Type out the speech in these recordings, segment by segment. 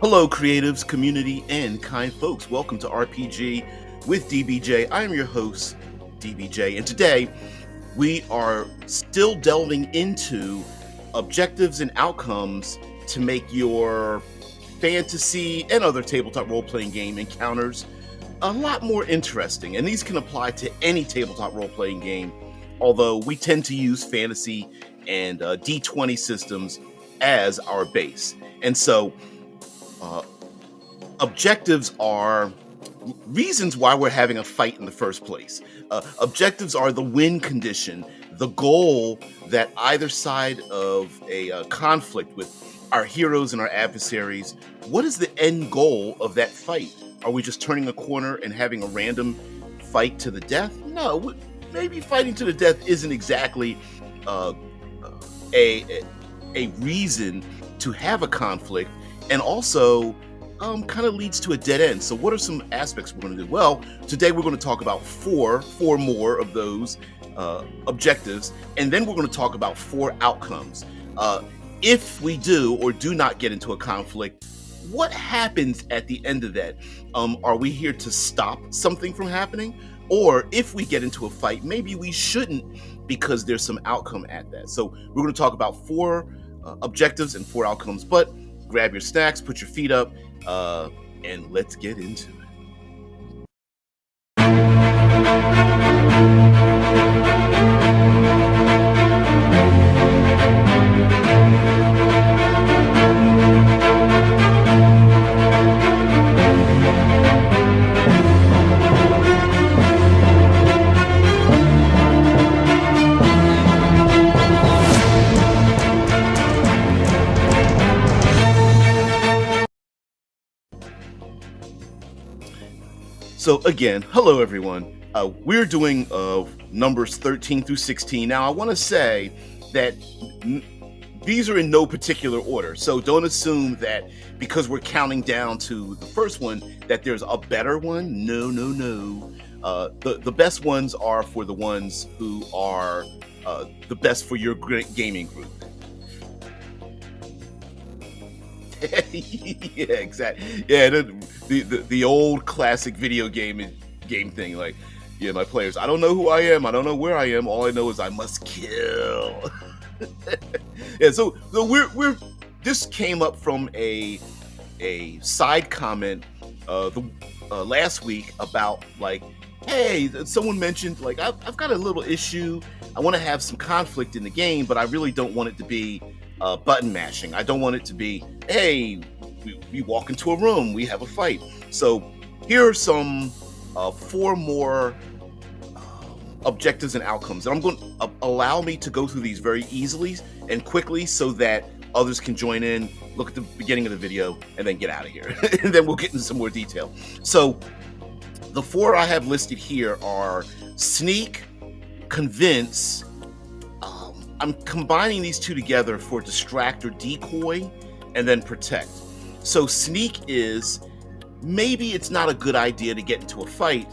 Hello, creatives, community, and kind folks. Welcome to RPG with DBJ. I am your host, DBJ, and today we are still delving into objectives and outcomes to make your fantasy and other tabletop role-playing game encounters a lot more interesting. And these can apply to any tabletop role-playing game, although we tend to use fantasy and d20 systems as our base. And so objectives are reasons why we're having a fight in the first place. Objectives are the win condition, the goal that either side of a conflict with our heroes and our adversaries. What is the end goal of that fight? Are we just turning a corner and having a random fight to the death? No, maybe fighting to the death isn't exactly a reason to have a conflict, and also kind of leads to a dead end. So what are some aspects we're going to do? Well, today we're going to talk about four more of those objectives, and then we're going to talk about 4 outcomes. If we do or do not get into a conflict, what happens at the end of that? Are we here to stop something from happening? Or if we get into a fight, maybe we shouldn't because there's some outcome at that. So we're going to talk about 4 objectives and 4 outcomes, but grab your snacks, put your feet up, and let's get into it. So again, hello everyone. We're doing numbers 13 through 16. Now I want to say that these are in no particular order. So don't assume that because we're counting down to the first one that there's a better one. No. The best ones are for the ones who are the best for your gaming group. Yeah, exactly. Yeah, the old classic video game thing. Like, yeah, my players, I don't know who I am. I don't know where I am. All I know is I must kill. Yeah. So we're this came up from a side comment last week about, like, hey, someone mentioned, like, I've got a little issue. I want to have some conflict in the game, but I really don't want it to be button mashing. I don't want it to be, hey, we walk into a room, we have a fight. So here are some 4 more objectives and outcomes. And I'm going to allow me to go through these very easily and quickly so that others can join in, look at the beginning of the video, and then get out of here. And then we'll get into some more detail. So the 4 I have listed here are sneak, convince. I'm combining these 2 together for distract or decoy, and then protect. So sneak is, maybe it's not a good idea to get into a fight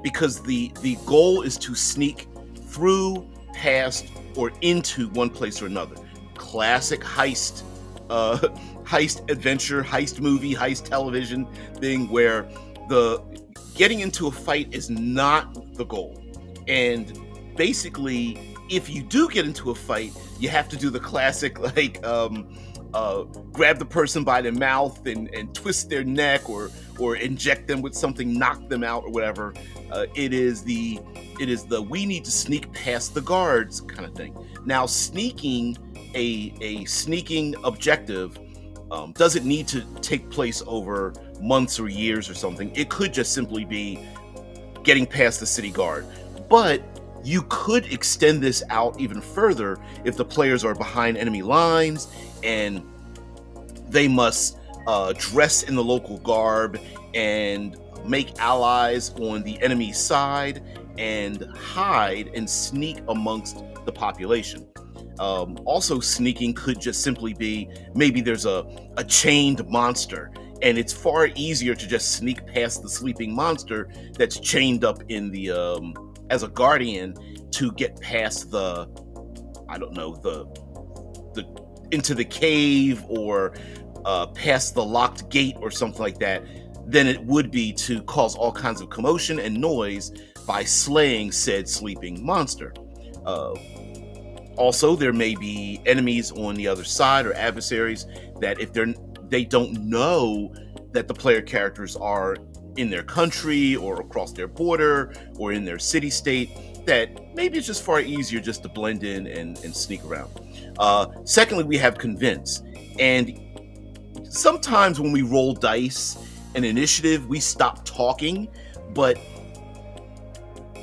because the goal is to sneak through, past, or into one place or another. Classic heist adventure, heist movie, heist television thing where the getting into a fight is not the goal. And basically, if you do get into a fight, you have to do the classic, like, grab the person by the mouth and twist their neck or inject them with something, knock them out or whatever. It is the we need to sneak past the guards kind of thing. Now, sneaking a sneaking objective doesn't need to take place over months or years or something. It could just simply be getting past the city guard. But you could extend this out even further if the players are behind enemy lines and they must dress in the local garb and make allies on the enemy side and hide and sneak amongst the population. Also, sneaking could just simply be, maybe there's a chained monster and it's far easier to just sneak past the sleeping monster that's chained up in the as a guardian to get past the, I don't know, the into the cave or past the locked gate or something like that than it would be to cause all kinds of commotion and noise by slaying said sleeping monster. Uh, Also, there may be enemies on the other side or adversaries that if they don't know that the player characters are in their country or across their border or in their city state, that maybe it's just far easier just to blend in and sneak around. Secondly, we have convince. And sometimes when we roll dice and initiative, we stop talking, but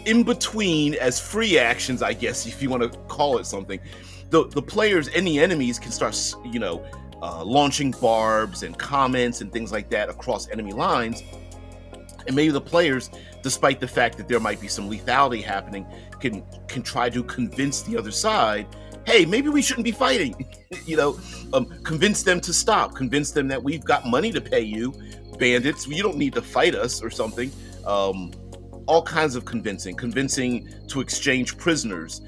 in between, as free actions, I guess, if you want to call it something, the players and the enemies can start, launching barbs and comments and things like that across enemy lines. And maybe the players, despite the fact that there might be some lethality happening, can try to convince the other side, hey, maybe we shouldn't be fighting. Convince them to stop. Convince them that we've got money to pay you, bandits. You don't need to fight us or something. All kinds of convincing to exchange prisoners,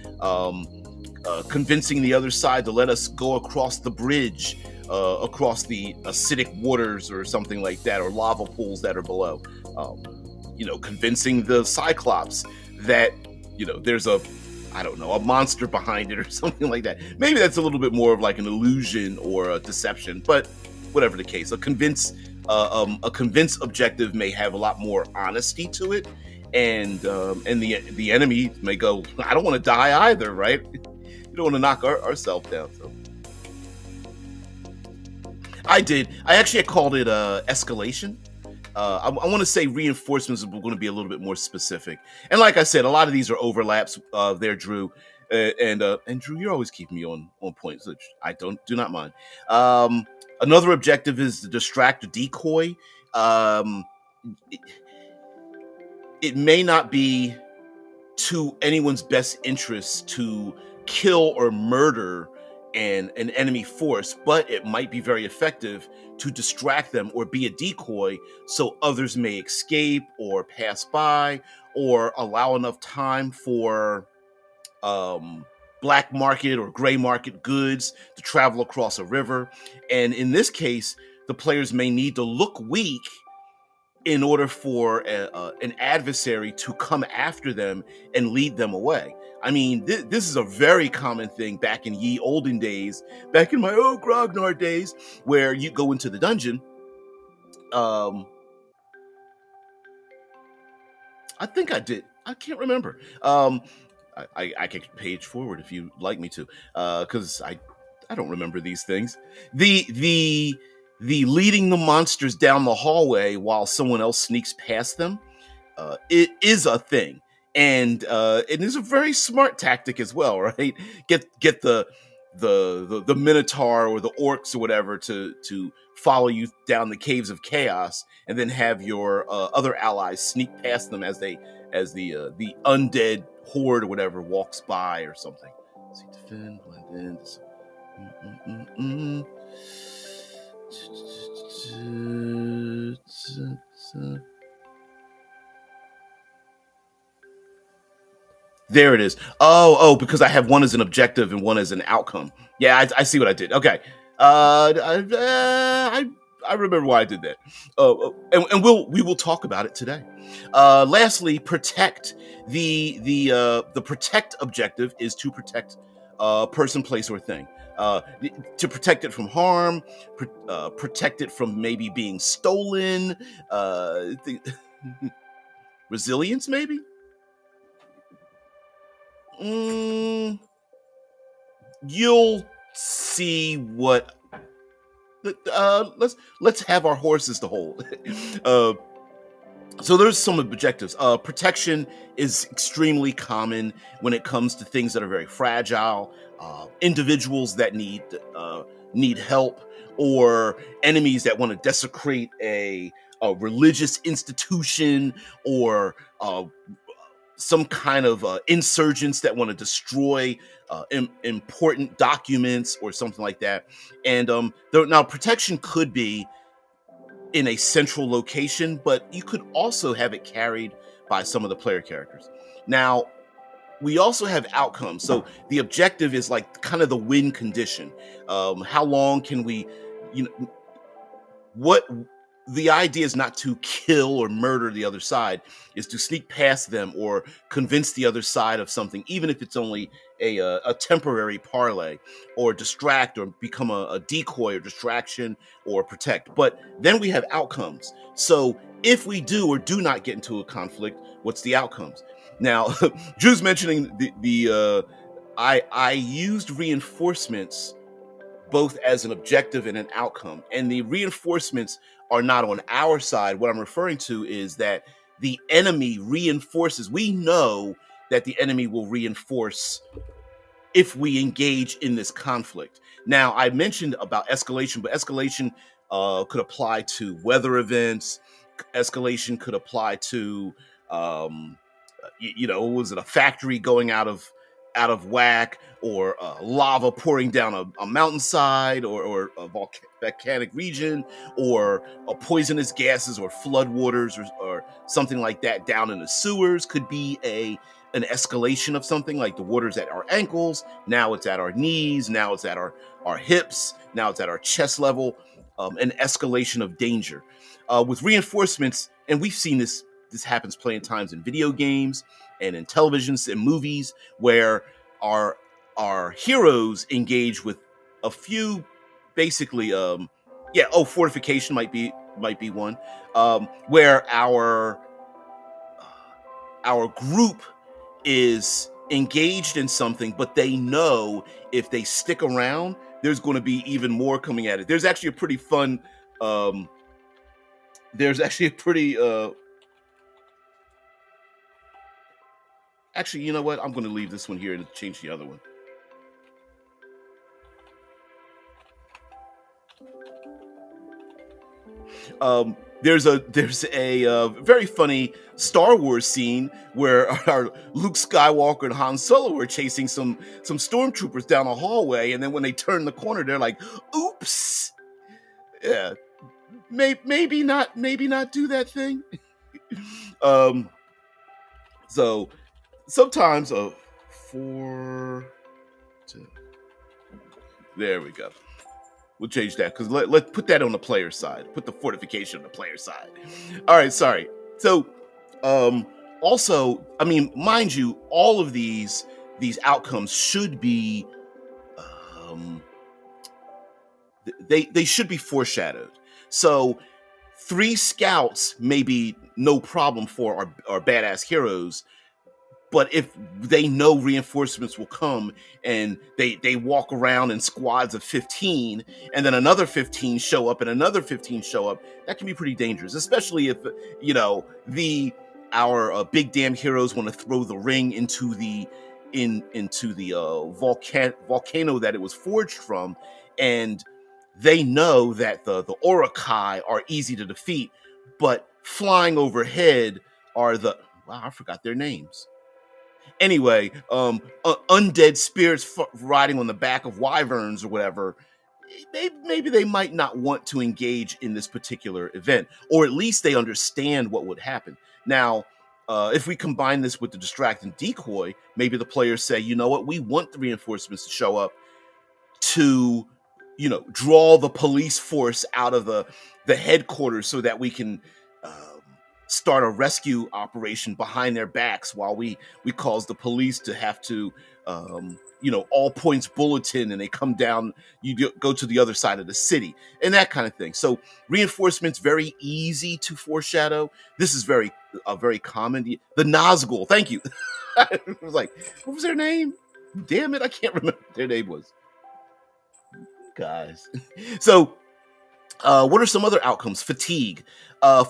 convincing the other side to let us go across the bridge, across the acidic waters or something like that, or lava pools that are below. Convincing the Cyclops that, there's a monster behind it or something like that. Maybe that's a little bit more of like an illusion or a deception, but whatever the case, a convince objective may have a lot more honesty to it. And the enemy may go, I don't want to die either, right? You don't want to knock ourselves down. So I actually called it escalation. I want to say reinforcements are going to be a little bit more specific. And like I said, a lot of these are overlaps there, Drew. And Drew, you're always keeping me on point, which I do not mind. Another objective is to distract or decoy. It may not be to anyone's best interest to kill or murder an enemy force, but it might be very effective to distract them or be a decoy so others may escape or pass by or allow enough time for black market or gray market goods to travel across a river. And in this case, the players may need to look weak in order for an adversary to come after them and lead them away. I mean, this is a very common thing back in ye olden days, back in my old Grognar days, where you go into the dungeon. I think I did. I can't remember. I can page forward if you like me to, because I don't remember these things. The leading the monsters down the hallway while someone else sneaks past them, it is a thing, and it is a very smart tactic as well, right? Get the Minotaur or the orcs or whatever to follow you down the caves of chaos, and then have your other allies sneak past them as the undead horde or whatever walks by or something. Let's see, defend, blend in. There it is. Because I have one as an objective and one as an outcome. Yeah, I see what I did. Okay. I remember why I did that. And we will talk about it today. Lastly, protect. The protect objective is to protect person, place, or thing. To protect it from harm, protect it from maybe being stolen, resilience maybe. You'll see what. Let's have our horses to hold. So there's some objectives. Protection is extremely common when it comes to things that are very fragile, individuals that need help, or enemies that want to desecrate a religious institution, or some kind of insurgents that want to destroy important documents or something like that. And now protection could be in a central location, but you could also have it carried by some of the player characters. Now, we also have outcomes. So the objective is like kind of the win condition. How long can we, what the idea is not to kill or murder the other side, is to sneak past them or convince the other side of something, even if it's only a temporary parlay, or distract or become a decoy or distraction or protect. But then we have outcomes. So if we do or do not get into a conflict, what's the outcomes? Now, Drew's mentioning I used reinforcements both as an objective and an outcome. And the reinforcements are not on our side. What I'm referring to is that the enemy reinforces. We know that the enemy will reinforce if we engage in this conflict. Now, I mentioned about escalation, but escalation could apply to weather events. Escalation could apply to, was it a factory going out of whack, or lava pouring down a mountainside, or a volcanic region, or poisonous gases or floodwaters, or something like that down in the sewers. Could be an escalation of something, like the water's at our ankles, now it's at our knees, now it's at our hips, now it's at our chest level. An escalation of danger. With reinforcements, and we've seen this happens plenty of times in video games and in televisions and movies, where our heroes engage with a few, basically, fortification might be one, where our group is engaged in something, but they know if they stick around, there's going to be even more coming at it. There's actually a pretty fun, actually, you know what? I'm going to leave this one here and change the other one. There's a very funny Star Wars scene where our Luke Skywalker and Han Solo are chasing some stormtroopers down a hallway, and then when they turn the corner, they're like, "Oops, yeah, maybe not do that thing." So sometimes there we go. We'll change that, because let's put that on the player side. Put the fortification on the player side. All right, sorry. So, also, I mean, mind you, all of these outcomes should be, they should be foreshadowed. So, 3 scouts may be no problem for our badass heroes. But if they know reinforcements will come, and they walk around in squads of 15, and then another 15 show up and another 15 show up, that can be pretty dangerous, especially if, our big damn heroes want to throw the ring into the volcano that it was forged from, and they know that the Orokai are easy to defeat, but flying overhead are I forgot their names. Anyway, undead spirits riding on the back of wyverns or whatever. Maybe they might not want to engage in this particular event, or at least they understand what would happen. Now, if we combine this with the distract and decoy, maybe the players say, you know what, we want the reinforcements to show up to, draw the police force out of the headquarters, so that we can start a rescue operation behind their backs, while we cause the police to have to, all points bulletin, and they come down, you go to the other side of the city, and that kind of thing. So reinforcements, very easy to foreshadow. This is very common. The Nazgul, thank you. I was like, what was their name? Damn it, I can't remember what their name was. Guys. So what are some other outcomes? Fatigue.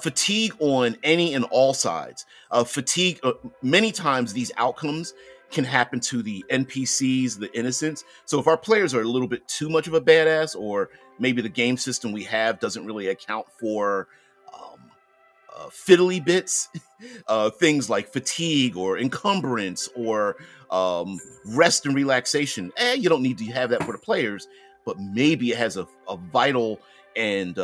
Fatigue on any and all sides. Fatigue, many times these outcomes can happen to the NPCs, the innocents. So if our players are a little bit too much of a badass, or maybe the game system we have doesn't really account for fiddly bits, things like fatigue or encumbrance or rest and relaxation, you don't need to have that for the players, but maybe it has a vital and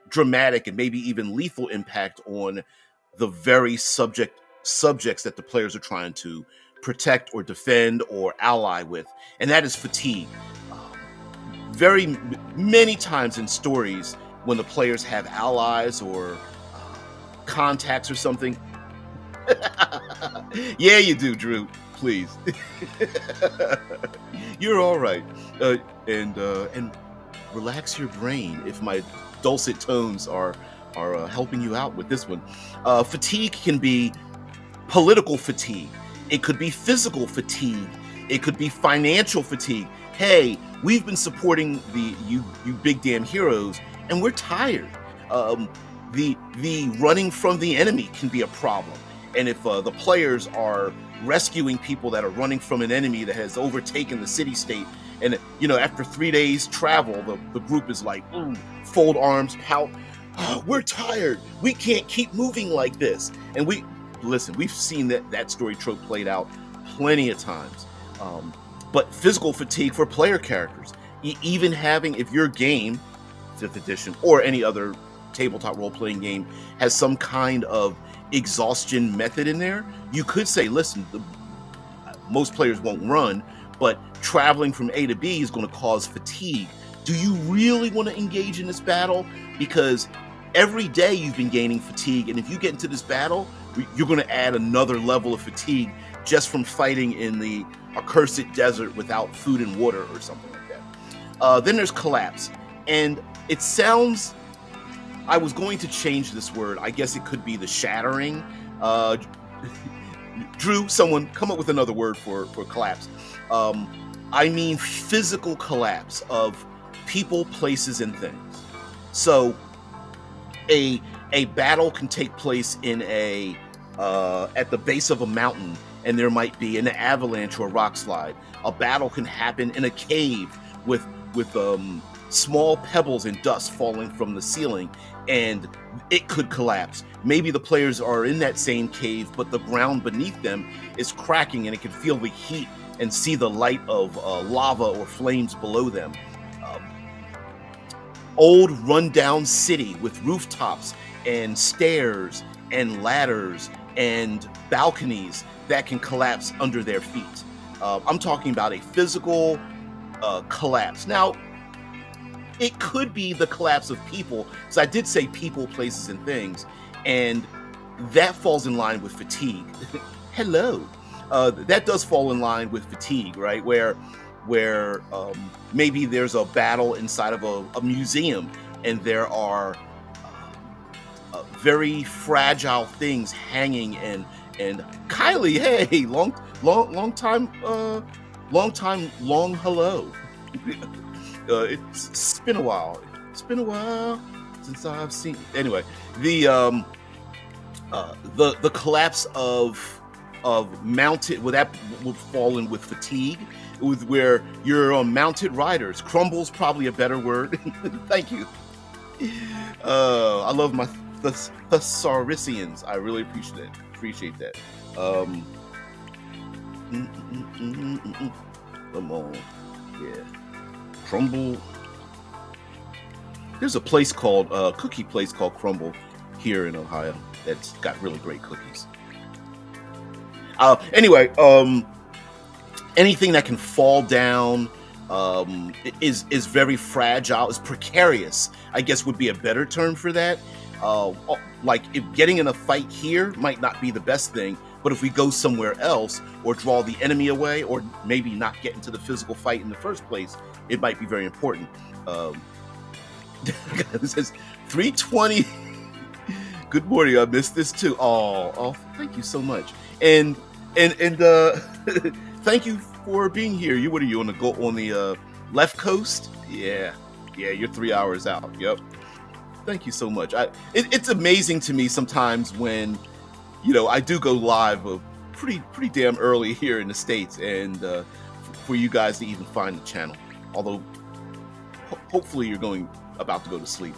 dramatic and maybe even lethal impact on the very subjects that the players are trying to protect or defend or ally with, and that is fatigue. many times in stories when the players have allies or contacts or something. Yeah, you do, Drew. Please. You're all right. And relax your brain. If my dulcet tones are helping you out with this one, fatigue can be political fatigue. It could be physical fatigue. It could be financial fatigue. Hey, we've been supporting you big damn heroes, and we're tired. The running from the enemy can be a problem. And if the players are rescuing people that are running from an enemy that has overtaken the city-state, and after 3 days travel, the group is like, fold arms, pout. Oh, we're tired. We can't keep moving like this. And we've seen that story trope played out plenty of times. But physical fatigue for player characters, even having, if your game, 5th edition or any other tabletop role-playing game, has some kind of exhaustion method in there, you could say, listen, most players won't run, but traveling from A to B is going to cause fatigue. Do you really want to engage in this battle? Because every day you've been gaining fatigue, and if you get into this battle, you're going to add another level of fatigue just from fighting in the accursed desert without food and water or something like that. Then there's collapse, and it sounds, I was going to change this word. I guess it could be the shattering. Drew, someone come up with another word for collapse. I mean physical collapse of people, places, and things. So a battle can take place in at the base of a mountain, and there might be an avalanche or a rock slide. A battle can happen in a cave with small pebbles and dust falling from the ceiling, and it could collapse. Maybe the players are in that same cave, but the ground beneath them is cracking, and it can feel the heat and see the light of lava or flames below them. Old rundown city with rooftops and stairs and ladders and balconies that can collapse under their feet. I'm talking about a physical collapse. Now, it could be the collapse of people, because I did say people, places, and things, and that falls in line with fatigue. Hello. That does fall in line with fatigue, right? Where maybe there's a battle inside of a museum, and there are very fragile things hanging, and Kylie, hey, long time, long hello. It's been a while. It's been a while since I've seen. Anyway, the collapse of mounted, that would fall in with fatigue, with where you're mounted riders. Crumble's probably a better word. Thank you. I love my thesauricians. I really appreciate that. Come on, yeah. Crumble. There's a place called cookie place called Crumble here in Ohio that's got really great cookies. Anyway, anything that can fall down is very fragile, is precarious, I guess would be a better term for that. Like, if getting in a fight here might not be the best thing, but if we go somewhere else or draw the enemy away, or maybe not get into the physical fight in the first place, it might be very important. This says 320. Good morning. I missed this too. Oh, thank you so much. And thank you for being here. What are you on the left coast? Yeah, you're 3 hours out. Yep. Thank you so much. It's amazing to me sometimes when, I do go live pretty damn early here in the States, and for you guys to even find the channel. Although, hopefully you're about to go to sleep.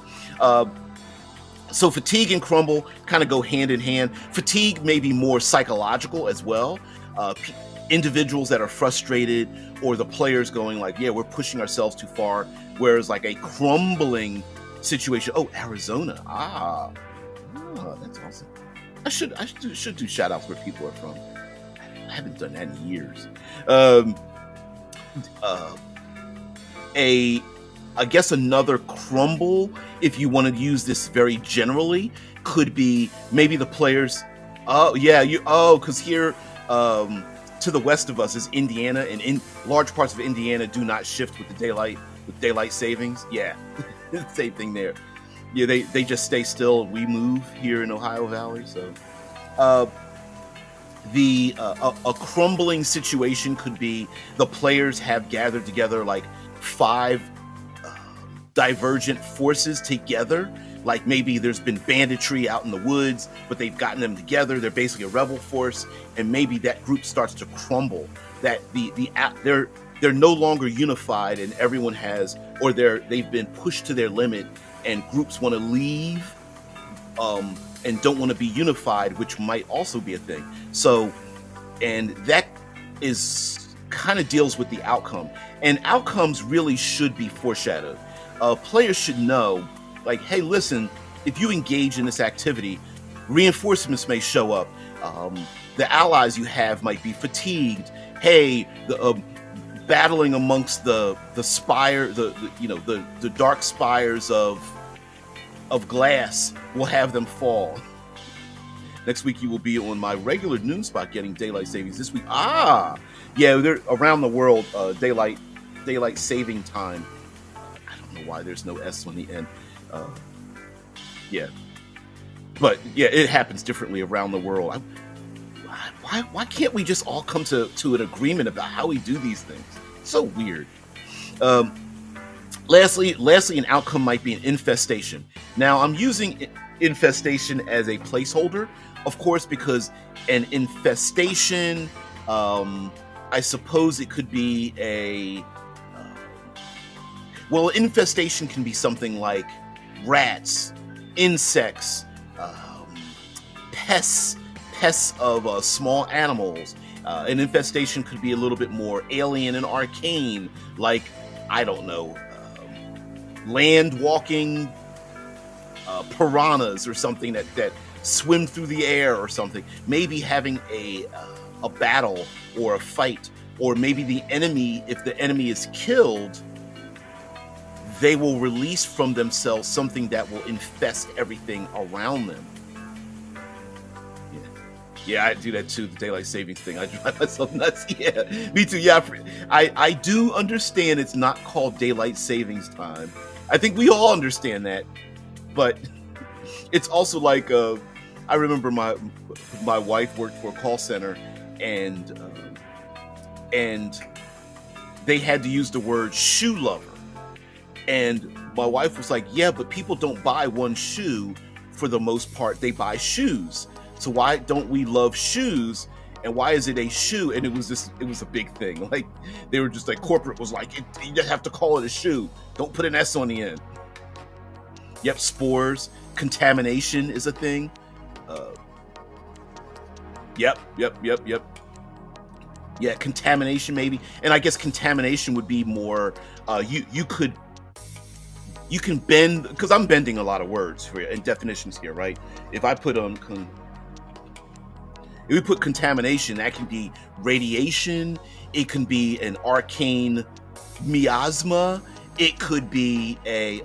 So fatigue and crumble kind of go hand in hand. Fatigue may be more psychological as well. Individuals that are frustrated, or the players going like, yeah, we're pushing ourselves too far. Whereas like a crumbling situation. Oh, Arizona. That's awesome. I should do shout outs where people are from. I haven't done that in years. I guess another crumble, if you want to use this very generally, could be maybe the players. Oh yeah, because here, um, to the west of us is Indiana, and in large parts of Indiana do not shift with daylight savings. Yeah, same thing there. Yeah, they just stay still. We move here in Ohio Valley, so. Uh, the a crumbling situation could be the players have gathered together like five divergent forces together. Like maybe there's been banditry out in the woods, but they've gotten them together. They're basically a rebel force, and maybe that group starts to crumble. That they're no longer unified, and everyone has, or they've been pushed to their limit, and groups want to leave, and don't want to be unified, which might also be a thing. So, and that is kind of deals with the outcome, and outcomes really should be foreshadowed. Players should know, like, hey, listen, if you engage in this activity, reinforcements may show up. The allies you have might be fatigued. Hey, the battling amongst the spire, the dark spires of glass will have them fall. Next week you will be on my regular noon spot getting daylight savings. This week, yeah, they're around the world. Daylight saving time. I don't know why there's no S on the end. Yeah, but yeah, it happens differently around the world. Why can't we just all come to an agreement about how we do these things? It's so weird. Lastly, an outcome might be an infestation. Now, I'm using infestation as a placeholder, of course, because an infestation, I suppose it could be infestation can be something like rats, insects, pests of small animals. An infestation could be a little bit more alien and arcane, like, I don't know, land walking piranhas or something that swim through the air or something. Maybe having a battle or a fight, or maybe the enemy, if the enemy is killed, they will release from themselves something that will infest everything around them. Yeah, I do that too, the daylight savings thing. I drive myself nuts. Yeah, me too. Yeah, I do understand it's not called daylight savings time. I think we all understand that. But it's also like, I remember my wife worked for a call center, and they had to use the word shoe lover. And my wife was like, yeah, but people don't buy one shoe for the most part. They buy shoes. So why don't we love shoes? And why is it a shoe? And it was a big thing. Like, they were just like, corporate was like, you just have to call it a shoe. Don't put an S on the end. Yep, spores, contamination is a thing. Yep. Yeah, contamination maybe. And I guess contamination would be more, you can bend, because I'm bending a lot of words for you and definitions here, right? If I put if we put contamination, that can be radiation. It can be an arcane miasma. It could be a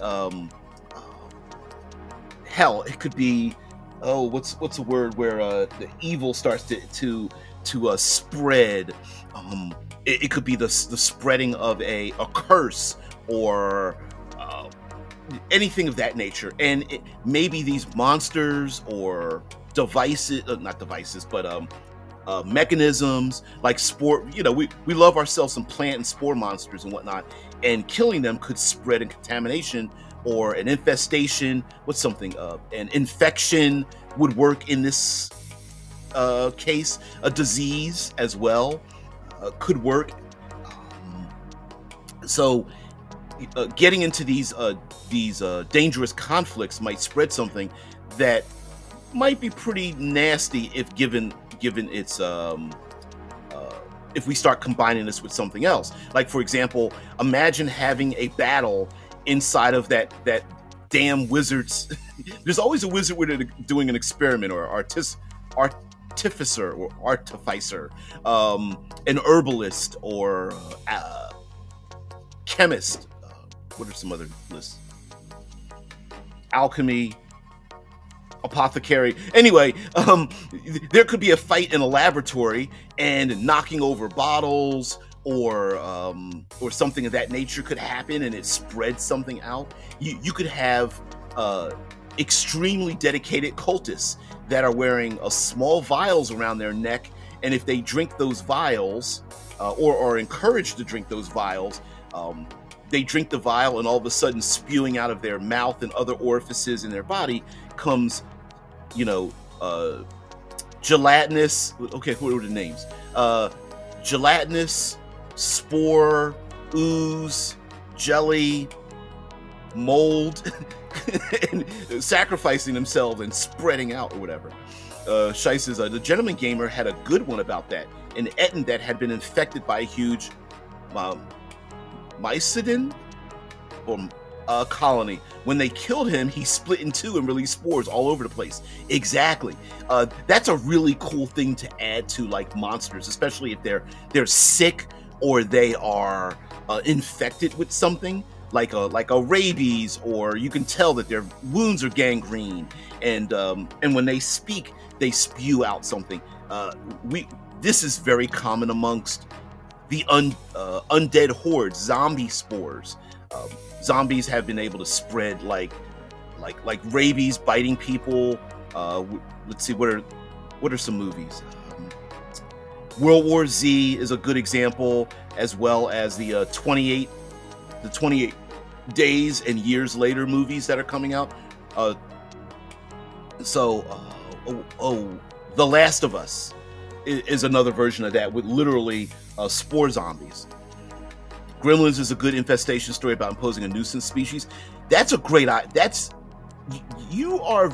hell. It could be what's a word where the evil starts to spread. It could be the spreading of a curse or anything of that nature. And maybe these monsters or devices, not devices, but mechanisms like spore. We love ourselves some plant and spore monsters and whatnot, and killing them could spread a contamination or an infestation. What's something? An infection would work in this case. A disease as well could work. So getting into these dangerous conflicts might spread something that might be pretty nasty if given its if we start combining this with something else. Like, for example, imagine having a battle inside of that damn wizard's. There's always a wizard with doing an experiment, or artificer or artificer, an herbalist or chemist, What are some other lists? Alchemy, apothecary. Anyway, there could be a fight in a laboratory, and knocking over bottles or something of that nature could happen, and it spreads something out. You could have extremely dedicated cultists that are wearing small vials around their neck, and if they drink those vials, or are encouraged to drink those vials, they drink the vial, and all of a sudden, spewing out of their mouth and other orifices in their body comes, gelatinous. Okay, what are the names? Gelatinous, spore, ooze, jelly, mold, and sacrificing themselves and spreading out or whatever. Shai says, the Gentleman Gamer had a good one about that. An Etten that had been infected by a huge mycedon or colony. When they killed him, he split in two and released spores all over the place. Exactly. That's a really cool thing to add to like monsters, especially if they're sick or they are infected with something like a rabies, or you can tell that their wounds are gangrene, and when they speak, they spew out something. This is very common amongst the undead hordes, zombie spores. Zombies have been able to spread like rabies, biting people. Let's see, what are some movies? World War Z is a good example, as well as the 28 days and years later movies that are coming out. The Last of Us is another version of that, with literally spore zombies. Gremlins is a good infestation story about imposing a nuisance species. That's a great you are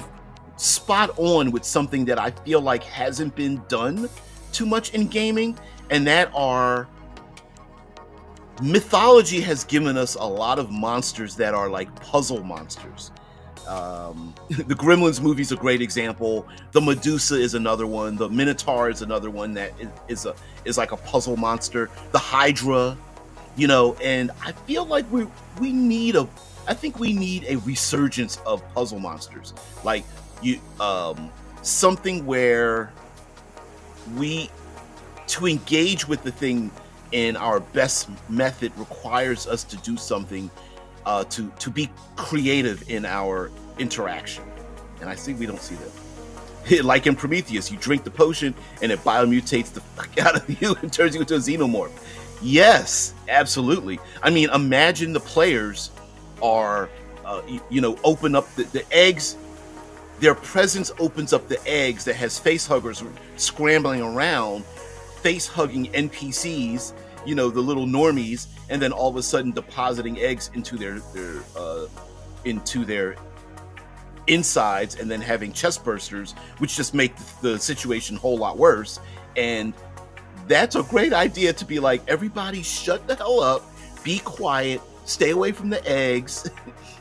spot on with something that I feel like hasn't been done too much in gaming, and that are mythology has given us a lot of monsters that are like puzzle monsters. The Gremlins movie is a great example. The Medusa is another one. The Minotaur is another one that is like a puzzle monster. The Hydra, and I feel like we need a resurgence of puzzle monsters, like something where to engage with the thing in our best method requires us to do something to be creative in our interaction, and I think we don't see that. Like in Prometheus, you drink the potion and it biomutates the fuck out of you and turns you into a xenomorph. Yes, absolutely. I mean, imagine the players are, open up the eggs. Their presence opens up the eggs that has face huggers scrambling around, face hugging NPCs, the little normies, and then all of a sudden depositing eggs into their insides, and then having chest bursters, which just make the situation a whole lot worse. And that's a great idea, to be like, everybody shut the hell up, be quiet, stay away from the eggs,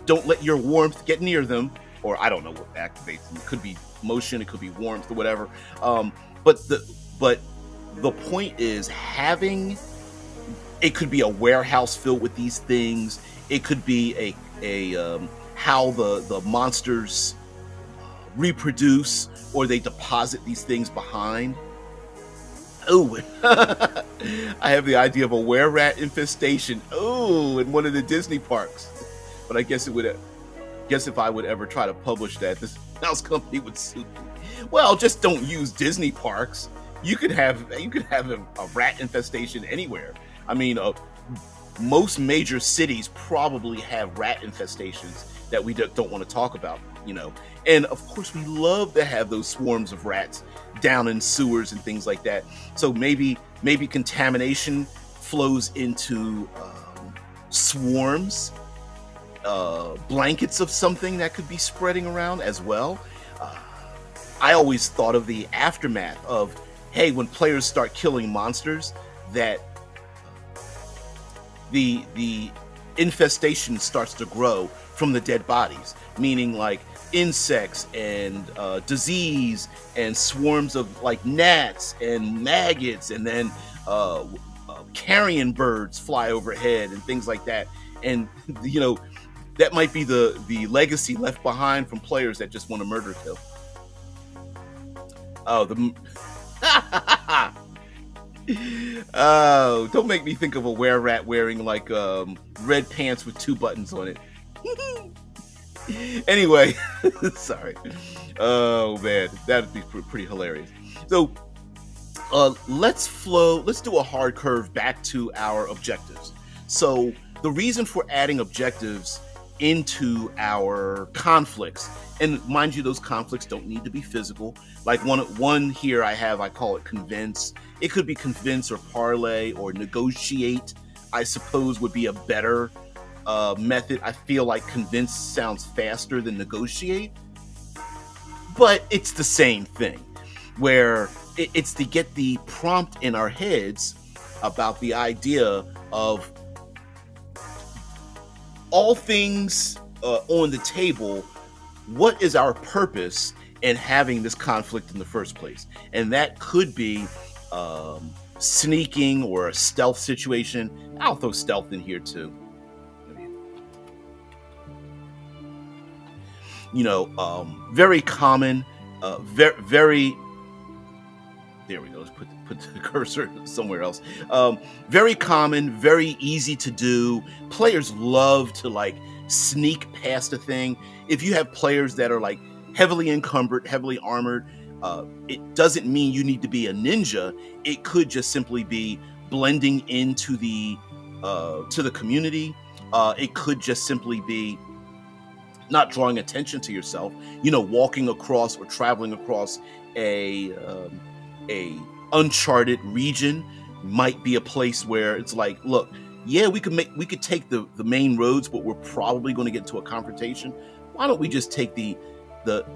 don't let your warmth get near them, or I don't know what activates them. It could be motion, it could be warmth, or whatever. But the point is, it could be a warehouse filled with these things. It could be how the monsters reproduce, or they deposit these things behind. Oh, I have the idea of a were-rat infestation. Oh, in one of the Disney parks. But I guess if I would ever try to publish that, this mouse company would sue me. Well, just don't use Disney parks. You could have a rat infestation anywhere. I mean, most major cities probably have rat infestations that we don't want to talk about, And of course, we love to have those swarms of rats down in sewers and things like that. So maybe contamination flows into swarms, blankets of something that could be spreading around as well. I always thought of the aftermath of, hey, when players start killing monsters, that the infestation starts to grow from the dead bodies, meaning like insects and disease and swarms of like gnats and maggots, and then carrion birds fly overhead and things like that. And you know, that might be the legacy left behind from players that just want to murder kill. Oh, oh, don't make me think of a were-rat wearing like red pants with 2 buttons on it. Anyway, sorry. Oh man, that'd be pretty hilarious. So let's do a hard curve back to our objectives. So the reason for adding objectives into our conflicts, and mind you, those conflicts don't need to be physical. Like one here I call it convince. It could be convince or parlay or negotiate, I suppose would be a better method. I feel like convince sounds faster than negotiate, but it's the same thing, where it's to get the prompt in our heads about the idea of all things on the table. What is our purpose in having this conflict in the first place? And that could be sneaking or a stealth situation. I'll throw stealth in here too. You know, very common, very. There we go. Let's put the cursor somewhere else. Very common, very easy to do. Players love to like sneak past a thing. If you have players that are like heavily encumbered, heavily armored, it doesn't mean you need to be a ninja. It could just simply be blending into the community. It could just simply be not drawing attention to yourself. You know, walking across or traveling across a uncharted region might be a place where it's like, look, yeah, we could take the main roads, but we're probably going to get into a confrontation. Why don't we just take the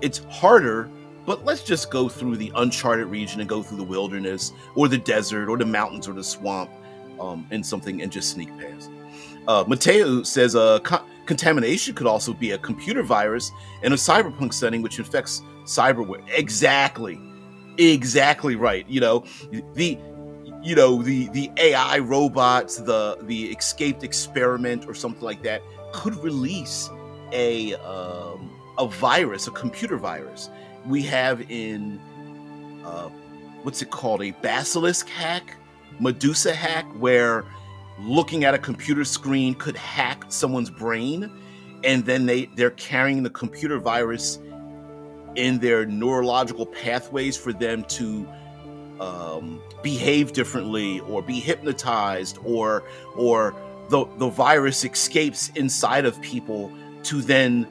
it's harder, but let's just go through the uncharted region and go through the wilderness or the desert or the mountains or the swamp and just sneak past. Mateo says contamination could also be a computer virus in a cyberpunk setting which infects cyberware. Exactly right. You know, the AI robots, the escaped experiment or something like that could release a virus, a computer virus. We have in what's it called, a basilisk hack, Medusa hack, where looking at a computer screen could hack someone's brain, and then they're carrying the computer virus in their neurological pathways for them to behave differently or be hypnotized, or the virus escapes inside of people to then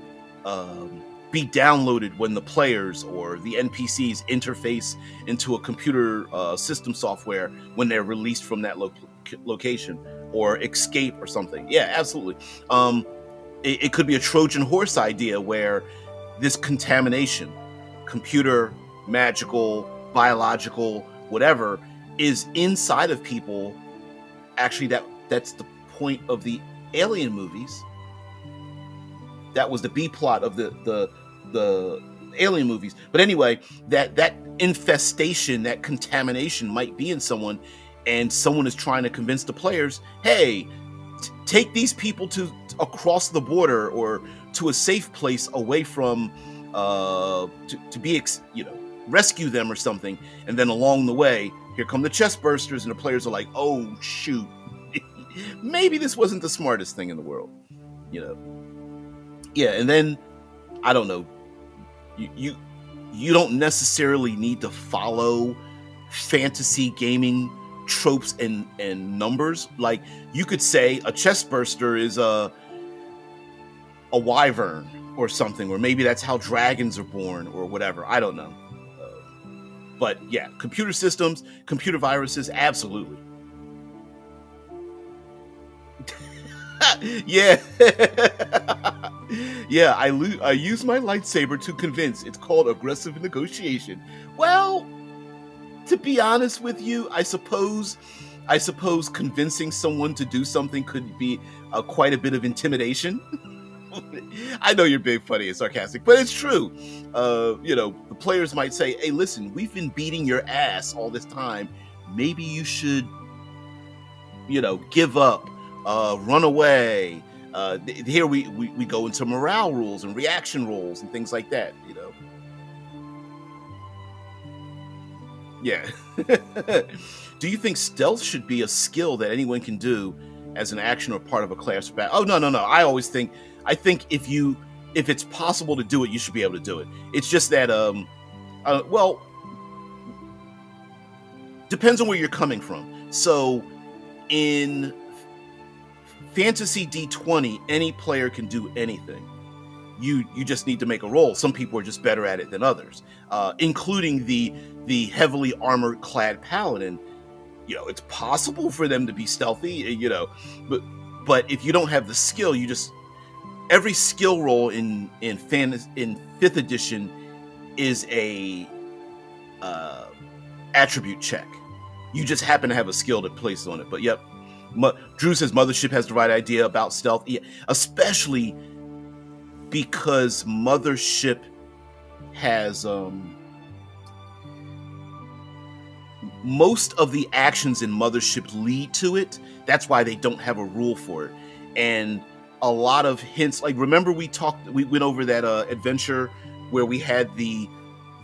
be downloaded when the players or the NPCs interface into a computer system software when they're released from that location or escape or something. Yeah, absolutely. It could be a Trojan horse idea where this contamination, computer, magical, biological, whatever, is inside of people. Actually, that's the point of the Alien movies. That was the B plot of the Alien movies. But anyway, that infestation, that contamination might be in someone, and someone is trying to convince the players, hey, take these people to across the border or to a safe place away from to be rescue them or something. And then along the way, here come the chest bursters, and the players are like, oh shoot, maybe this wasn't the smartest thing in the world, Yeah, and then I don't know, you don't necessarily need to follow fantasy gaming tropes and numbers. Like, you could say a chest burster is a wyvern or something, or maybe that's how dragons are born or whatever. I don't know. But yeah, computer systems, computer viruses, absolutely. Yeah. Yeah, I use my lightsaber to convince. It's called aggressive negotiation. Well, to be honest with you, I suppose convincing someone to do something could be quite a bit of intimidation. I know you're being funny and sarcastic, but it's true. The players might say, hey, listen, we've been beating your ass all this time. Maybe you should, give up, run away, Here we go into morale rules and reaction rules and things like that. Yeah. Do you think stealth should be a skill that anyone can do as an action or part of a class battle? Oh, no. I think if it's possible to do it, you should be able to do it. It's just that well, depends on where you're coming from. So in fantasy D20, any player can do anything. You just need to make a roll. Some people are just better at it than others, including the heavily armored clad paladin. It's possible for them to be stealthy, but if you don't have the skill, every skill roll in 5th edition is a attribute check. You just happen to have a skill that places on it. But yep, Drew says Mothership has the right idea about stealth, especially because Mothership has most of the actions in Mothership lead to it. That's why they don't have a rule for it. And a lot of hints, like remember we went over that adventure where we had the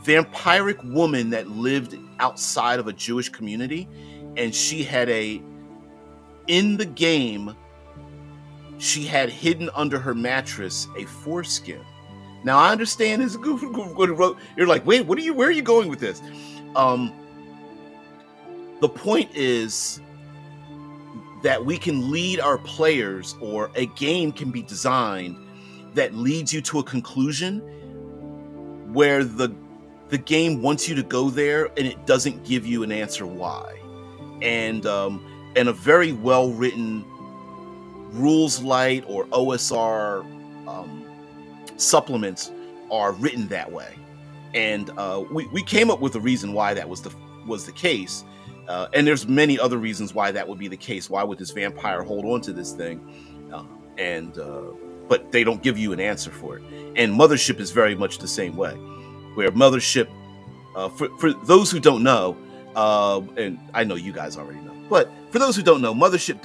vampiric woman that lived outside of a Jewish community, and she had in the game, she had hidden under her mattress a foreskin. Now I understand this. You're like, wait, where are you going with this? The point is that we can lead our players, or a game can be designed that leads you to a conclusion where the game wants you to go there, and it doesn't give you an answer why. And a very well written Rules Light or OSR supplements are written that way. And we came up with a reason why that was the case. And there's many other reasons why that would be the case. Why would this vampire hold on to this thing? But they don't give you an answer for it. And Mothership is very much the same way, where Mothership, for those who don't know, and I know you guys already know, but for those who don't know, Mothership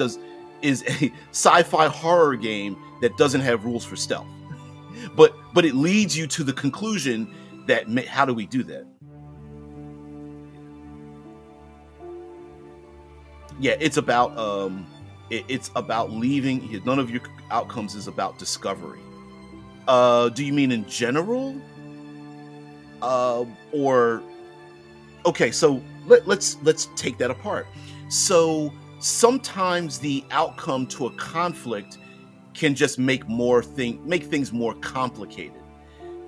is a sci-fi horror game that doesn't have rules for stealth, but it leads you to the conclusion that how do we do that? Yeah, it's about leaving. None of your outcomes is about discovery. Do you mean in general? Or okay, so let's take that apart. So sometimes the outcome to a conflict can just make things more complicated.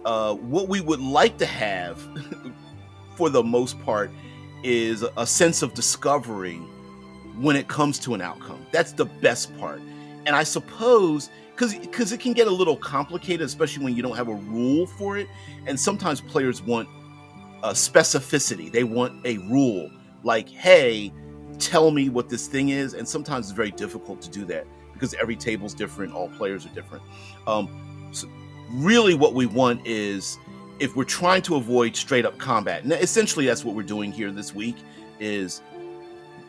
What we would like to have, for the most part, is a sense of discovery when it comes to an outcome. That's the best part. And I suppose because it can get a little complicated, especially when you don't have a rule for it. And sometimes players want specificity. They want a rule, like, hey, tell me what this thing is. And sometimes it's very difficult to do that because every table's different, all players are different. So really what we want is, if we're trying to avoid straight up combat, and essentially that's what we're doing here this week, is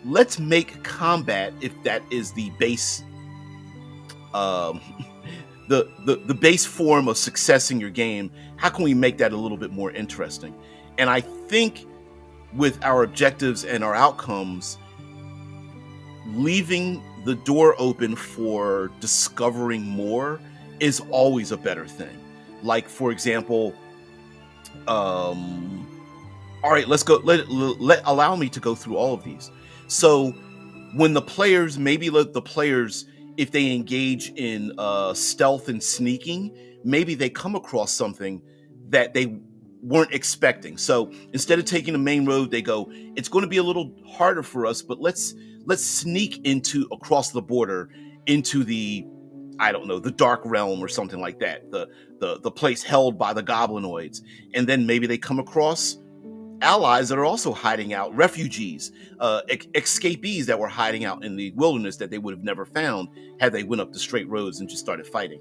let's make combat, if that is the base, the base form of success in your game, how can we make that a little bit more interesting? And I think with our objectives and our outcomes, leaving the door open for discovering more is always a better thing. Like, for example, all right, let's go. Allow me to go through all of these. So when the players, if they engage in stealth and sneaking, maybe they come across something that they weren't expecting. So instead of taking the main road, they go, it's going to be a little harder for us, but let's sneak across the border into the, I don't know, the Dark Realm or something like that, the place held by the goblinoids. And then maybe they come across allies that are also hiding out, refugees, escapees that were hiding out in the wilderness that they would have never found had they went up the straight roads and just started fighting.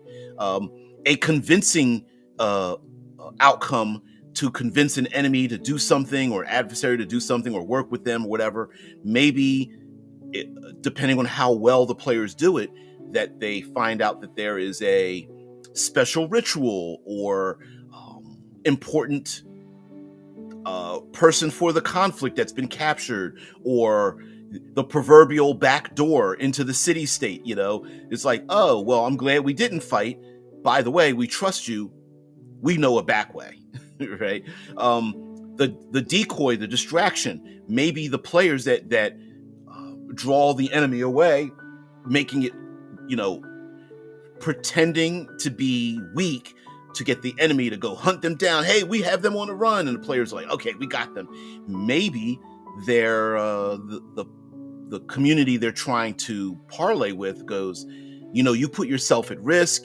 A convincing outcome to convince an enemy to do something, or adversary to do something, or work with them, or whatever. Maybe, depending on how well the players do it, that they find out that there is a special ritual or important person for the conflict that's been captured, or the proverbial back door into the city state. It's like, oh well, I'm glad we didn't fight. By the way, we trust you. We know a back way. Right? The decoy, the distraction, maybe the players that draw the enemy away, making it, pretending to be weak to get the enemy to go hunt them down. Hey, we have them on the run, and the players are like, okay, we got them. Maybe they're the community they're trying to parlay with goes, you put yourself at risk.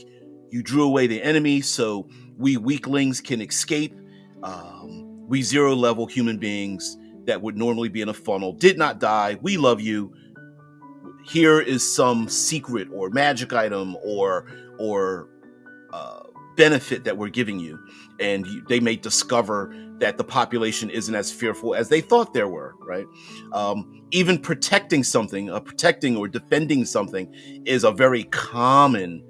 You drew away the enemy, so we weaklings can escape. We zero level human beings that would normally be in a funnel did not die. We love you. Here is some secret or magic item or benefit that we're giving you, and they may discover that the population isn't as fearful as they thought there were. Right? Even protecting or defending something is a very common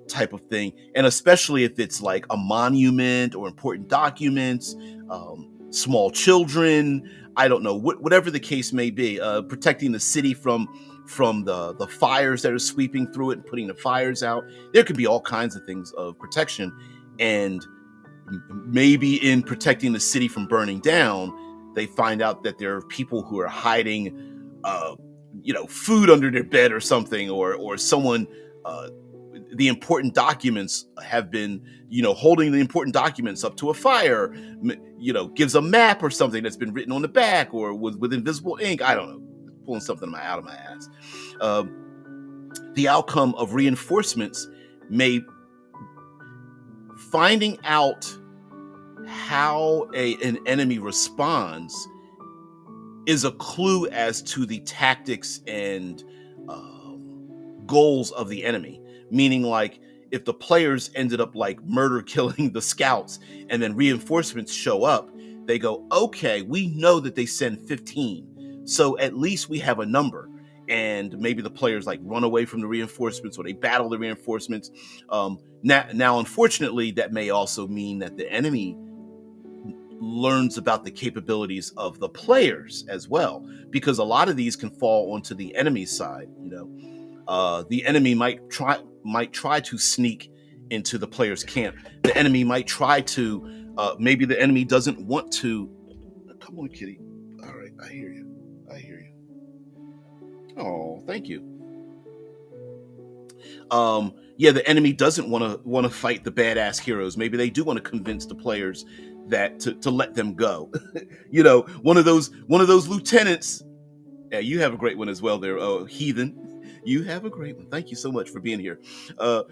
type of thing, and especially if it's like a monument or important documents, small children, I don't know, whatever the case may be, protecting the city from the fires that are sweeping through it and putting the fires out. There could be all kinds of things of protection, and maybe in protecting the city from burning down, they find out that there are people who are hiding food under their bed or something, or someone, the important documents have been, holding the important documents up to a fire, gives a map or something that's been written on the back or with invisible ink. I don't know, pulling something out of my ass. The outcome of reinforcements may finding out how an enemy responds is a clue as to the tactics and goals of the enemy. Meaning, like, if the players ended up like murder killing the scouts and then reinforcements show up, they go, okay, we know that they send 15. So at least we have a number. And maybe the players like run away from the reinforcements, or they battle the reinforcements. Now, unfortunately, that may also mean that the enemy learns about the capabilities of the players as well, because a lot of these can fall onto the enemy's side. The enemy might try to sneak into the player's camp. The enemy might try to, maybe the enemy doesn't want to. Come on, kitty. All right, I hear you. Oh, thank you. The enemy doesn't want to fight the badass heroes. Maybe they do want to convince the players that to let them go. One of those lieutenants. Yeah, you have a great one as well there, heathen. You have a great one. Thank you so much for being here. The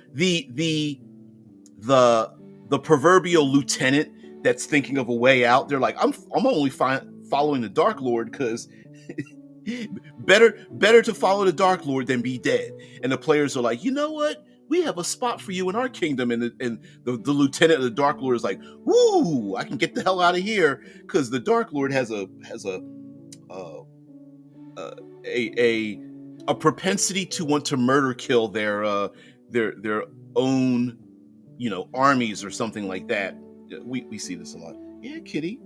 proverbial lieutenant that's thinking of a way out. They're like, I'm only following the Dark Lord because better to follow the Dark Lord than be dead. And the players are like, you know what? We have a spot for you in our kingdom. And the lieutenant of the Dark Lord is like, woo, I can get the hell out of here, because the Dark Lord has a propensity to want to murder kill their own armies or something like that. We see this a lot. Yeah, kitty.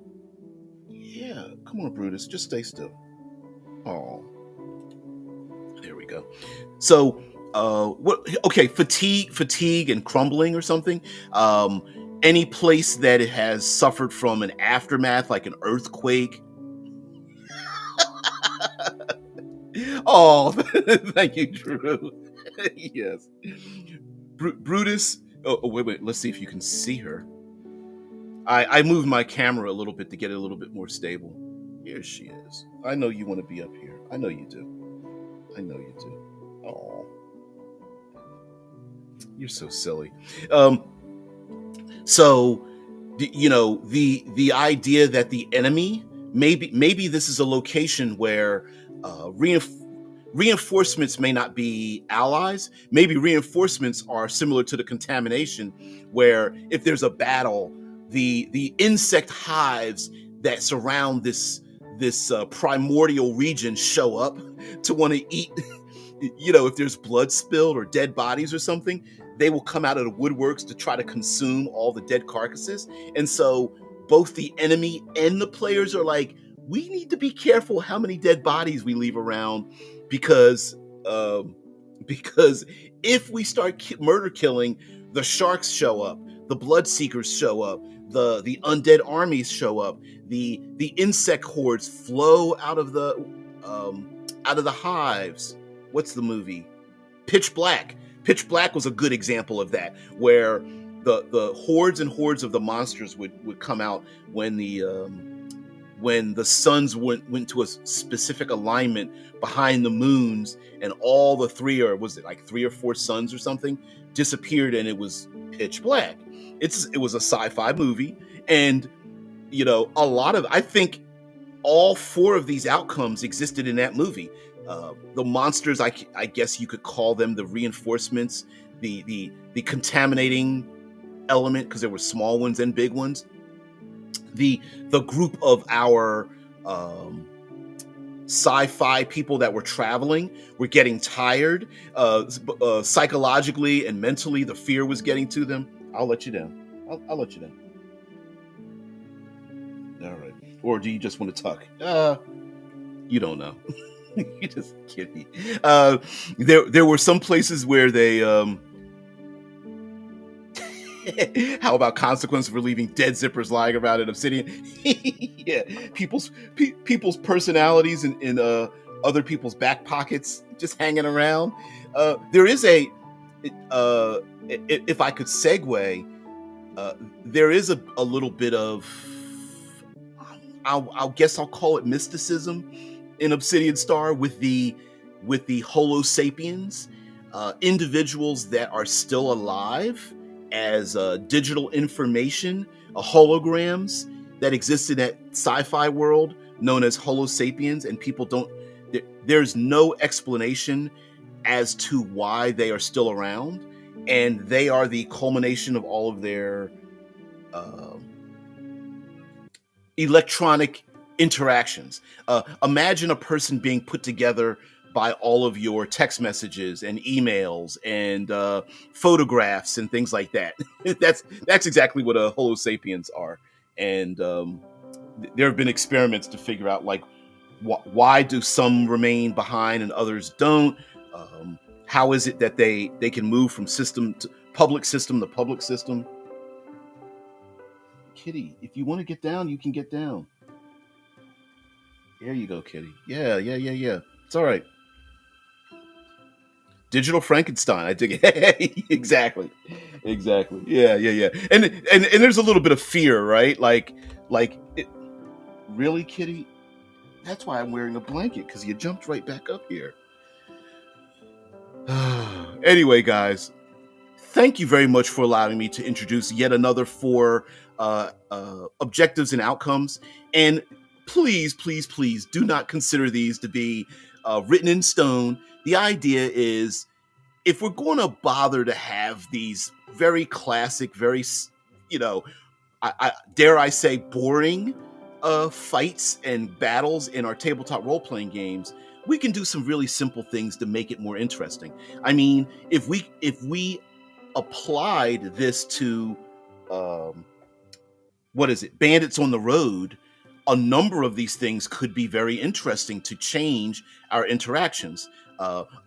Yeah, come on, Brutus, just stay still. Oh, there we go. So fatigue and crumbling or something. Any place that it has suffered from an aftermath, like an earthquake. Oh, thank you, Drew. Yes. Brutus. Oh, wait. Let's see if you can see her. I moved my camera a little bit to get it a little bit more stable. Here she is. I know you want to be up here. I know you do. Oh, you're so silly. So, the idea that the enemy, maybe this is a location where reinforcements may not be allies. Maybe reinforcements are similar to the contamination, where if there's a battle, the insect hives that surround this primordial region show up to want to eat if there's blood spilled or dead bodies or something, they will come out of the woodworks to try to consume all the dead carcasses. And so both the enemy and the players are like, we need to be careful how many dead bodies we leave around, because um, because if we start murder killing, the sharks show up, the blood seekers show up, the undead armies show up, the insect hordes flow out of the hives. What's the movie? Pitch Black. Pitch Black was a good example of that, where the hordes and hordes of the monsters would come out when the suns went to a specific alignment behind the moons, and all the was it like 3 or 4 suns or something, disappeared, and it was pitch black. It was a sci-fi movie, and a lot of, I think all 4 of these outcomes existed in that movie. The monsters, I guess you could call them the reinforcements, the contaminating element, because there were small ones and big ones. The group of our sci-fi people that were traveling were getting tired, psychologically and mentally. The fear was getting to them. I'll let you down. I'll let you down. All right. Or do you just want to talk? You don't know. You just kid me. There were some places where they how about consequence for leaving dead zippers lying around in Obsidian? Yeah, people's personalities in other people's back pockets, just hanging around. There is if I could segue, there is a little bit of, I'll guess I'll call it mysticism in Obsidian Star with the Holo Sapiens, individuals that are still alive as digital information, holograms that exist in that sci-fi world known as Holo Sapiens, and people don't. There's no explanation as to why they are still around, and they are the culmination of all of their electronic interactions. Imagine a person being put together by all of your text messages and emails and photographs and things like that. That's exactly what Holo Sapiens are. And there have been experiments to figure out, like, why do some remain behind and others don't? How is it that they can move from system to public system? Kitty, if you want to get down, you can get down. There you go, Kitty. Yeah. It's all right. Digital Frankenstein. I dig it. Exactly. Yeah. And there's a little bit of fear, right? Like really, Kitty? That's why I'm wearing a blanket, because you jumped right back up here. Anyway, guys, thank you very much for allowing me to introduce yet another 4 objectives and outcomes. And please do not consider these to be written in stone. The idea is, if we're going to bother to have these very classic, very, I dare I say, boring fights and battles in our tabletop role-playing games, we can do some really simple things to make it more interesting. I mean, if we applied this to Bandits on the Road, a number of these things could be very interesting to change our interactions.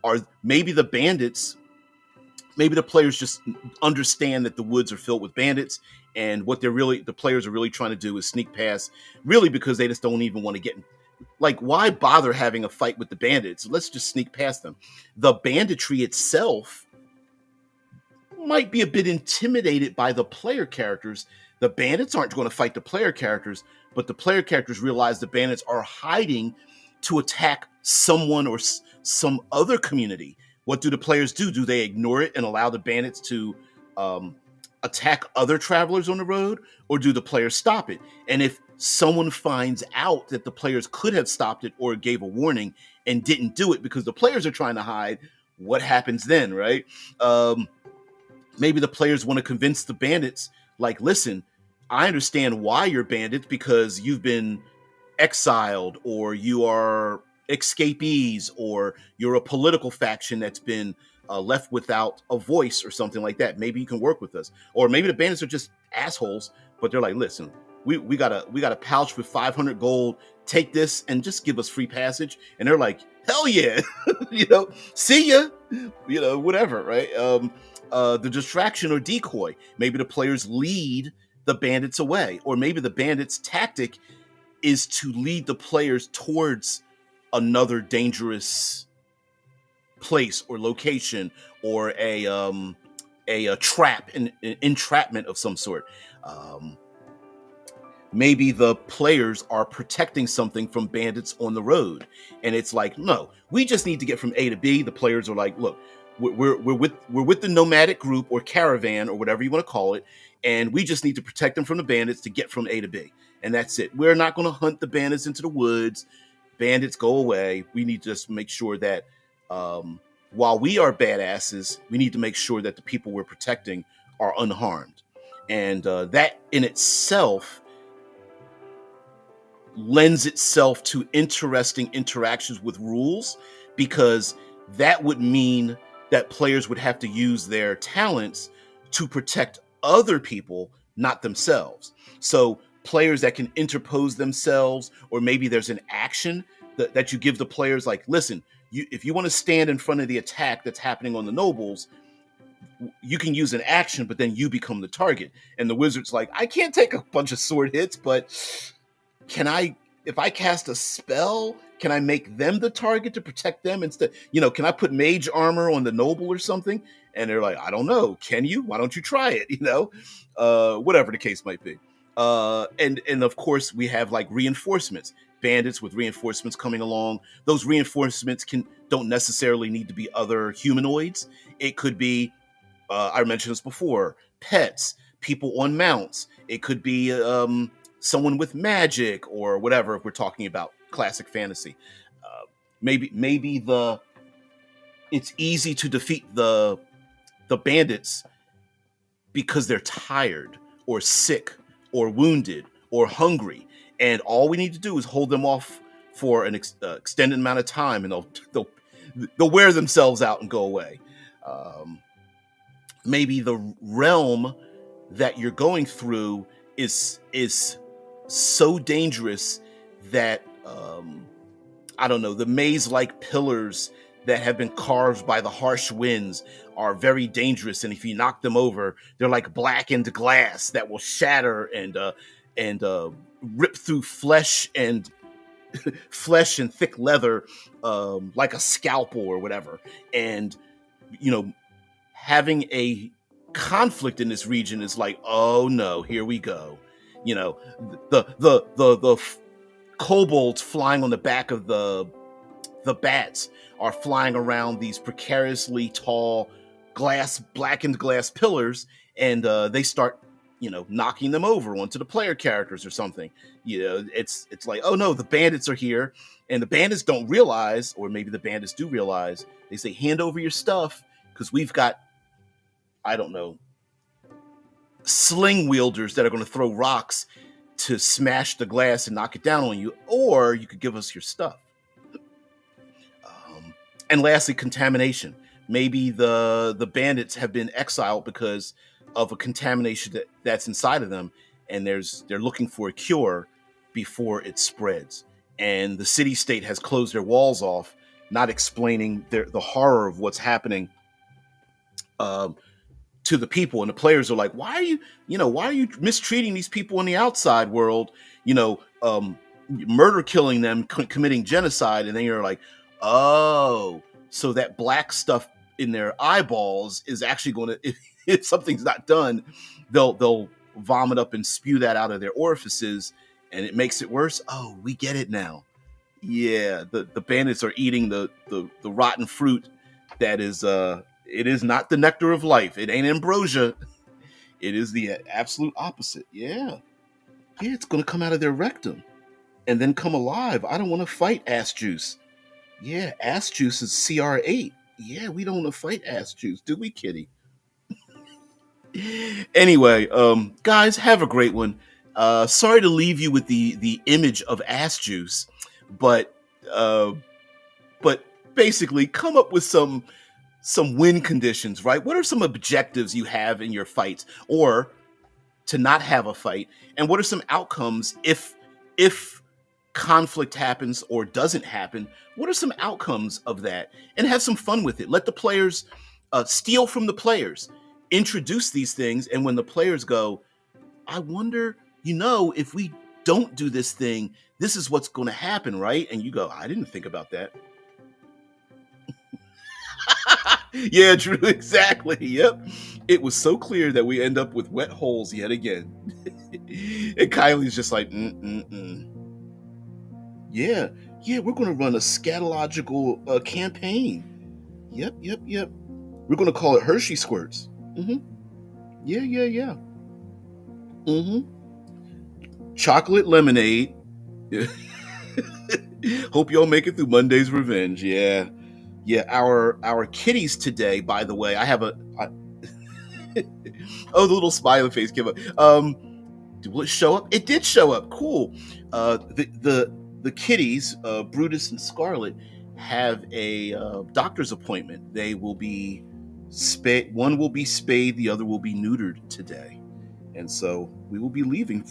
Or maybe the players just understand that the woods are filled with bandits, and what the players are really trying to do is sneak past, really because they just don't even want to get, like, why bother having a fight with the bandits? Let's just sneak past them. The banditry itself might be a bit intimidated by the player characters. The bandits aren't going to fight the player characters, but the player characters realize the bandits are hiding to attack someone or some other community. What do the players do? Do they ignore it and allow the bandits to attack other travelers on the road, or do the players stop it? And if someone finds out that the players could have stopped it or gave a warning and didn't do it because the players are trying to hide, what happens then, right? Maybe the players want to convince the bandits, like, listen, I understand why you're bandits, because you've been exiled, or you are escapees, or you're a political faction that's been left without a voice or something like that. Maybe you can work with us, or maybe the bandits are just assholes, but they're like, listen, we got a pouch with 500 gold. Take this and just give us free passage. And they're like, hell yeah, see ya, whatever, right? The distraction or decoy. Maybe the players lead the bandits away, or maybe the bandits' tactic is to lead the players towards another dangerous place or location, or a trap, an entrapment of some sort. Maybe the players are protecting something from bandits on the road, and it's like, no, we just need to get from A to B. The players are like, look, we're with the nomadic group or caravan or whatever you want to call it, and we just need to protect them from the bandits to get from A to B, and that's it. We're not going to hunt the bandits into the woods. Bandits, go away. We need to just make sure that while we are badasses, we need to make sure that the people we're protecting are unharmed, and that in itself lends itself to interesting interactions with rules, because that would mean that players would have to use their talents to protect other people, not themselves. So players that can interpose themselves, or maybe there's an action that you give the players, like, listen, if you want to stand in front of the attack that's happening on the nobles, you can use an action, but then you become the target. And the wizard's like, I can't take a bunch of sword hits, but can I, if I cast a spell, can I make them the target to protect them instead? Can I put mage armor on the noble or something? And they're like, I don't know. Can you? Why don't you try it? Whatever the case might be. And of course we have like reinforcements, bandits with reinforcements coming along. Those reinforcements don't necessarily need to be other humanoids. It could be, I mentioned this before, pets, people on mounts. It could be, someone with magic or whatever, if we're talking about classic fantasy. Maybe it's easy to defeat the bandits because they're tired or sick or wounded or hungry, and all we need to do is hold them off for an extended amount of time, and they'll wear themselves out and go away. Maybe the realm that you're going through is so dangerous that I don't know, the maze-like pillars that have been carved by the harsh winds are very dangerous, and if you knock them over, they're like blackened glass that will shatter and rip through flesh and thick leather, like a scalpel or whatever. And having a conflict in this region is like, oh no, here we go. The kobolds flying on the back of the bats are flying around these precariously tall blackened glass pillars, and they start knocking them over onto the player characters or something. It's like, oh no, the bandits are here, and the bandits don't realize, or maybe the bandits do realize. They say, hand over your stuff, because we've got, I don't know, sling wielders that are going to throw rocks to smash the glass and knock it down on you, or you could give us your stuff. And lastly, contamination. Maybe the bandits have been exiled because of a contamination that's inside of them, and they're looking for a cure before it spreads. And the city-state has closed their walls off, not explaining the horror of what's happening to the people. And the players are like, why are you mistreating these people in the outside world, murder killing them, committing genocide? And then you're like, oh, so that black stuff in their eyeballs is actually going to, if something's not done, they'll vomit up and spew that out of their orifices, and it makes it worse. Oh, we get it now. Yeah, the bandits are eating the rotten fruit that is it is not the nectar of life. It ain't ambrosia. It is the absolute opposite. Yeah, it's gonna come out of their rectum and then come alive. I don't want to fight ass juice. Yeah, ass juice is CR8. Yeah, we don't want to fight ass juice, do we, kitty? Anyway, guys, have a great one. Sorry to leave you with the image of ass juice, but but basically come up with some win conditions, right? What are some objectives you have in your fights, or to not have a fight, and what are some outcomes if conflict happens or doesn't happen? What are some outcomes of that? And have some fun with it. Let the players steal from the players, introduce these things, and when the players go, I wonder, if we don't do this thing, this is what's going to happen, right? And you go, I didn't think about that. Yeah, true, exactly. Yep. It was so clear that we end up with wet holes yet again. And Kylie's just like, Yeah, we're going to run a scatological campaign. Yep. We're going to call it Hershey Squirts. Yeah. Chocolate lemonade. Hope y'all make it through Monday's Revenge. Yeah. Our kitties today, by the way, I have oh, the little smiley face came up. Will it show up? It did show up. Cool. The kitties, Brutus and Scarlet, have a doctor's appointment. They will be spayed. One will be spayed. The other will be neutered today, and so we will be leaving.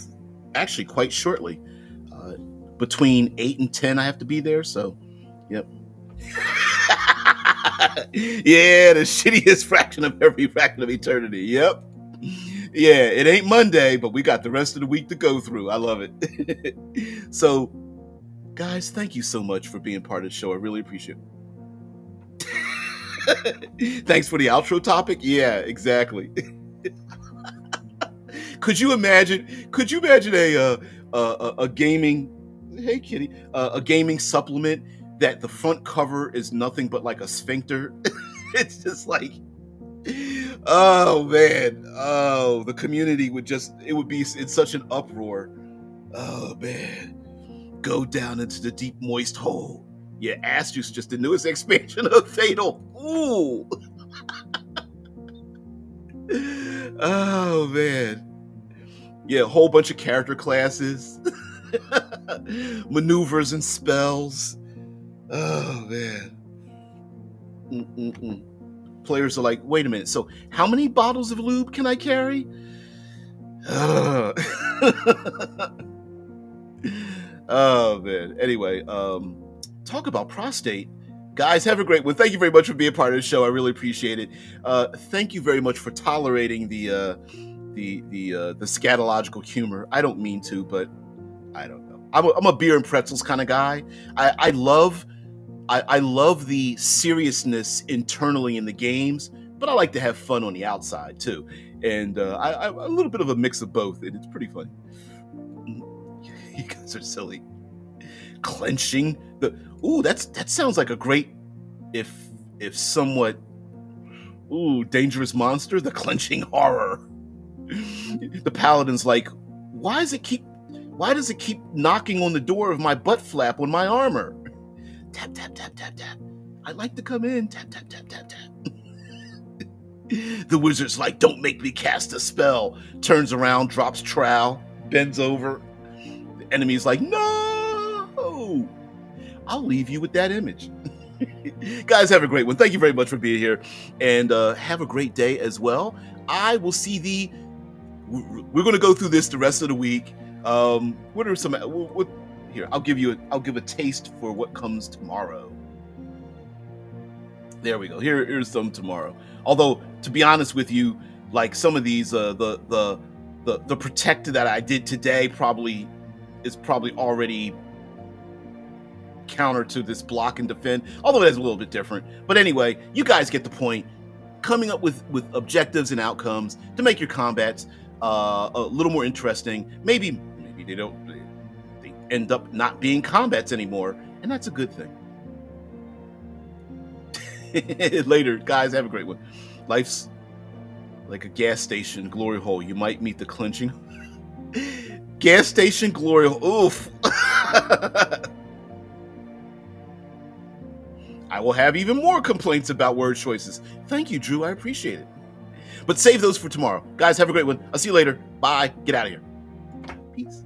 Actually, quite shortly. Between 8 and 10, I have to be there. So, yep. Yeah, the shittiest fraction of every fraction of eternity. Yep. Yeah, it ain't Monday, but we got the rest of the week to go through. I love it. So, guys, thank you so much for being part of the show. I really appreciate it. Thanks for the outro topic. Yeah, exactly. Could you imagine a gaming, hey kitty, a gaming supplement that the front cover is nothing but like a sphincter? It's just like, oh man, oh, the community would be in such an uproar. Oh man, go down into the deep moist hole. Yeah, Ass Juice, just the newest expansion of Fatal. Ooh. Oh man. Yeah, a whole bunch of character classes, maneuvers and spells. Oh man. Players are like, wait a minute, so how many bottles of lube can I carry? Oh man. Anyway, talk about prostate. Guys, have a great one. Thank you very much for being part of the show. I really appreciate it. Thank you very much for tolerating the scatological humor. I don't mean to, but I don't know. I'm a beer and pretzels kind of guy. I love the seriousness internally in the games, but I like to have fun on the outside too. And I a little bit of a mix of both, and it's pretty funny. You guys are silly. Clenching that sounds like a great, if somewhat dangerous monster. The clenching horror. The paladin's like, why does it keep knocking on the door of my butt flap on my armor? Tap tap tap tap tap. I'd like to come in. Tap tap tap tap tap. The wizard's like, don't make me cast a spell. Turns around, drops trowel, bends over. The enemy's like, no. I'll leave you with that image. Guys, have a great one. Thank you very much for being here, and have a great day as well. I will see we're going to go through this the rest of the week. What are some? Here, I'll give a taste for what comes tomorrow. There we go. Here's some tomorrow. Although, to be honest with you, like some of these, the protect that I did today is probably already counter to this block and defend, although it is a little bit different. But anyway, you guys get the point. Coming up with objectives and outcomes to make your combats a little more interesting. Maybe they end up not being combats anymore, and that's a good thing. Later, guys, have a great one. Life's like a gas station glory hole. You might meet the clenching. Gas station glory hole. Oof. I will have even more complaints about word choices. Thank you, Drew. I appreciate it. But save those for tomorrow. Guys, have a great one. I'll see you later. Bye. Get out of here. Peace.